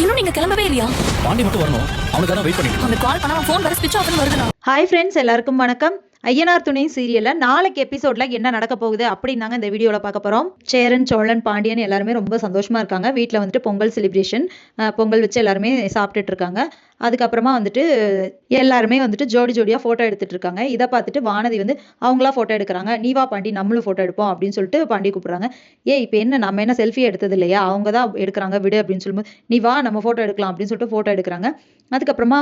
இன்னும் நீங்க கிளம்பவே இல்லையா? பாண்டி மட்டும் வரணும். அவனுக்காக வெயிட் பண்ணிட்டு அவனுக்கு கால் பண்ணா ஃபோன் வர ஸ்விட்ச் ஆஃப்னு வருதுண்ணா. ஹாய் ஃப்ரெண்ட்ஸ், எல்லாருக்கும் வணக்கம். ஐயனார் துணை சீரியலில் நாளைக்கு எபிசோடில் என்ன நடக்க போகுது அப்படின்னு தாங்க இந்த வீடியோவில் பார்க்க போகிறோம். சேரன், சோழன், பாண்டியன் எல்லாருமே ரொம்ப சந்தோஷமாக இருக்காங்க. வீட்டில் வந்துட்டு பொங்கல் செலிப்ரேஷன், பொங்கல் வச்சு எல்லாருமே சாப்பிட்டுட்டு இருக்காங்க. அதுக்கப்புறமா வந்துட்டு எல்லாருமே வந்துட்டு ஜோடி ஜோடியாக ஃபோட்டோ எடுத்துகிட்டு இருக்காங்க. இதை பார்த்துட்டு வானதி வந்து அவங்களா ஃபோட்டோ எடுக்கிறாங்க. நீ வா பாண்டி, நம்மளும் ஃபோட்டோ எடுப்போம் அப்படின்னு சொல்லிட்டு பாண்டி கூப்பிட்றாங்க. இப்போ என்ன நம்ம என்ன செல்ஃபி எடுத்தது இல்லையா, அவங்க தான் எடுக்கிறாங்க விடு அப்படின்னு சொல்லும்போது, நீ வா நம்ம ஃபோட்டோ எடுக்கலாம் அப்படின்னு சொல்லிட்டு ஃபோட்டோ எடுக்கிறாங்க. அதுக்கப்புறமா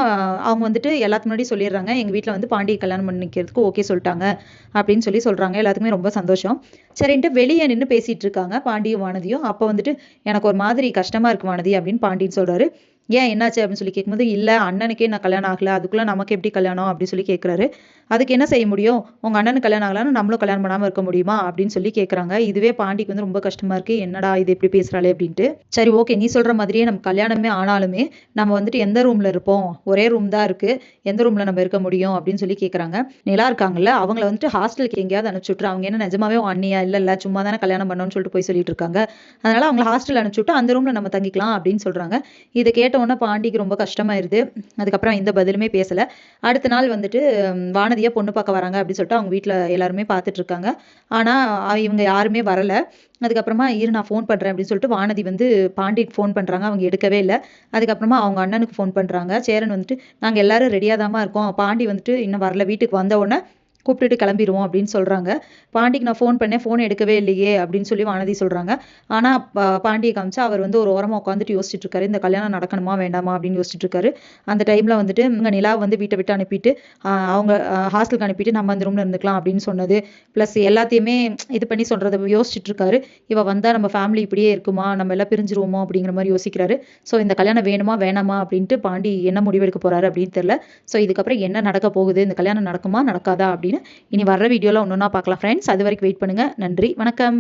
அவங்க வந்துட்டு எல்லாத்துக்கு முன்னாடி சொல்லிடுறாங்க, எங்கள் வீட்டில் வந்து பாண்டியை கல்யாணம் பண்ணிக்கிறதுக்கு ஓகே சொல்லிட்டாங்க அப்படின்னு சொல்கிறாங்க. எல்லாத்துக்குமே ரொம்ப சந்தோஷம். சரின்ட்டு வெளியே நின்று பேசிகிட்டு இருக்காங்க பாண்டியும் வானதியும். அப்போ வந்துட்டு எனக்கு ஒரு மாதிரி கஷ்டமாக இருக்கு வானதி அப்படின்னு பாண்டின்னு சொல்கிறாரு. ஏன் என்னாச்சு அப்படின்னு சொல்லி கேட்கும்போது, இல்லை அண்ணனுக்கே நான் கல்யாணம் ஆகலை, அதுக்குள்ளே நமக்கு எப்படி கல்யாணம் அப்படின்னு சொல்லி கேட்குறாரு. அதுக்கு என்ன செய்ய முடியும், உங்கள் அண்ணனுக்கு கல்யாணம் ஆகலான்னு நம்மளும் கல்யாணம் பண்ணாமல் இருக்க முடியுமா அப்படின்னு சொல்லி கேட்குறாங்க. இதுவே பாண்டிக்கு வந்து ரொம்ப கஷ்டமாக இருக்குது. என்னடா இது எப்படி பேசுகிறாளே அப்படின்ட்டு. சரி ஓகே, நீ சொல்கிற மாதிரியே நம்ம கல்யாணமே ஆனாலுமே நம்ம வந்துட்டு எந்த ரூமில் இருப்போம், ஒரே ரூம் தான் இருக்குது, எந்த ரூமில் நம்ம இருக்க முடியும் அப்படின்னு சொல்லி கேட்குறாங்க. நிலா இருக்காங்கல்ல, அவங்கள வந்துட்டு ஹாஸ்டலுக்கு எங்கேயாவது அனுப்பிச்சுட்ரு. அவங்க என்ன நிஜமாவே அண்ணியா இல்லை சும்மா தானே கல்யாணம் பண்ணணும்னு சொல்லிட்டு போய் சொல்லிட்டு இருக்காங்க. அதனால் அவங்கள ஹாஸ்டல் அனுப்பிச்சுட்டு அந்த ரூமில் நம்ம தங்கிக்கலாம் அப்படின்னு சொல்கிறாங்க. இதை கேட்டவுடனே பாண்டிக்கு ரொம்ப கஷ்டமாயிருது. அதுக்கப்புறம் எந்த பதிலுமே பேசலை. அடுத்த நாள் வந்துட்டு வானதியா பொண்ணு பார்க்க வராங்க அப்படின்னு சொல்லிட்டு அவங்க வீட்டில் எல்லாருமே பார்த்துட்டு இருக்காங்க. ஆனால் இவங்க யாருமே வரலை. அதுக்கப்புறமா நான் ஃபோன் பண்ணுறேன் அப்படின்னு சொல்லிட்டு வானதி வந்து பாண்டிக்கு ஃபோன் பண்ணுறாங்க. அவங்க எடுக்கவே இல்லை. அதுக்கப்புறமா அவங்க அண்ணனுக்கு ஃபோன் பண்ணுறாங்க. சேரன் வந்துட்டு நாங்கள் எல்லாரும் ரெடியாக தாம்மா இருக்கோம், பாண்டி வந்துட்டு இன்னும் வரல, வீட்டுக்கு வந்த உடனே கூப்பிட்டுட்டு கிளம்பிடுவோம் அப்படின்னு சொல்கிறாங்க. பாண்டிக்கு நான் ஃபோன் பண்ணேன், ஃபோன் எடுக்கவே இல்லையே அப்படின்னு சொல்லி வானதி சொல்கிறாங்க. ஆனால் பாண்டியை காமிச்சா அவர் வந்து ஒரு ஓரமாக உட்காந்துட்டு யோசிச்சுட்டு இருக்காரு, இந்த கல்யாணம் நடக்கணுமா வேண்டாமா அப்படின்னு யோசிச்சுட்டு இருக்காரு. அந்த டைமில் வந்துட்டு இங்கே நிலா வந்து வீட்டை விட்டு அனுப்பிட்டு அவங்க ஹாஸ்டலுக்கு அனுப்பிட்டு நம்ம அந்த ரூமில் இருந்துக்கலாம் அப்படின்னு சொன்னது, ப்ளஸ் எல்லாத்தையுமே இது பண்ணி சொல்கிறத யோசிச்சுட்டு இருக்காரு. இவ வந்தால் நம்ம ஃபேமிலி இப்படியே இருக்குமா, நம்ம எல்லாம் பிரிஞ்சிருவோமோ அப்படிங்கிற மாதிரி யோசிக்கிறாரு. ஸோ இந்த கல்யாணம் வேணுமா வேணாமா அப்படின்ட்டு பாண்டி என்ன முடிவெடுக்க போகிறாரு அப்படின்னு தெரியல. ஸோ இதுக்கப்புறம் என்ன நடக்க போகுது, இந்த கல்யாணம் நடக்குமா நடக்காதா அப்படின்னு இனி வர்ற வீடியோவில் ஒன்று ஒன்றா பார்க்கலாம் ஃப்ரெண்ட்ஸ். அது வரைக்கும் வெயிட் பண்ணுங்கள். நன்றி, வணக்கம்.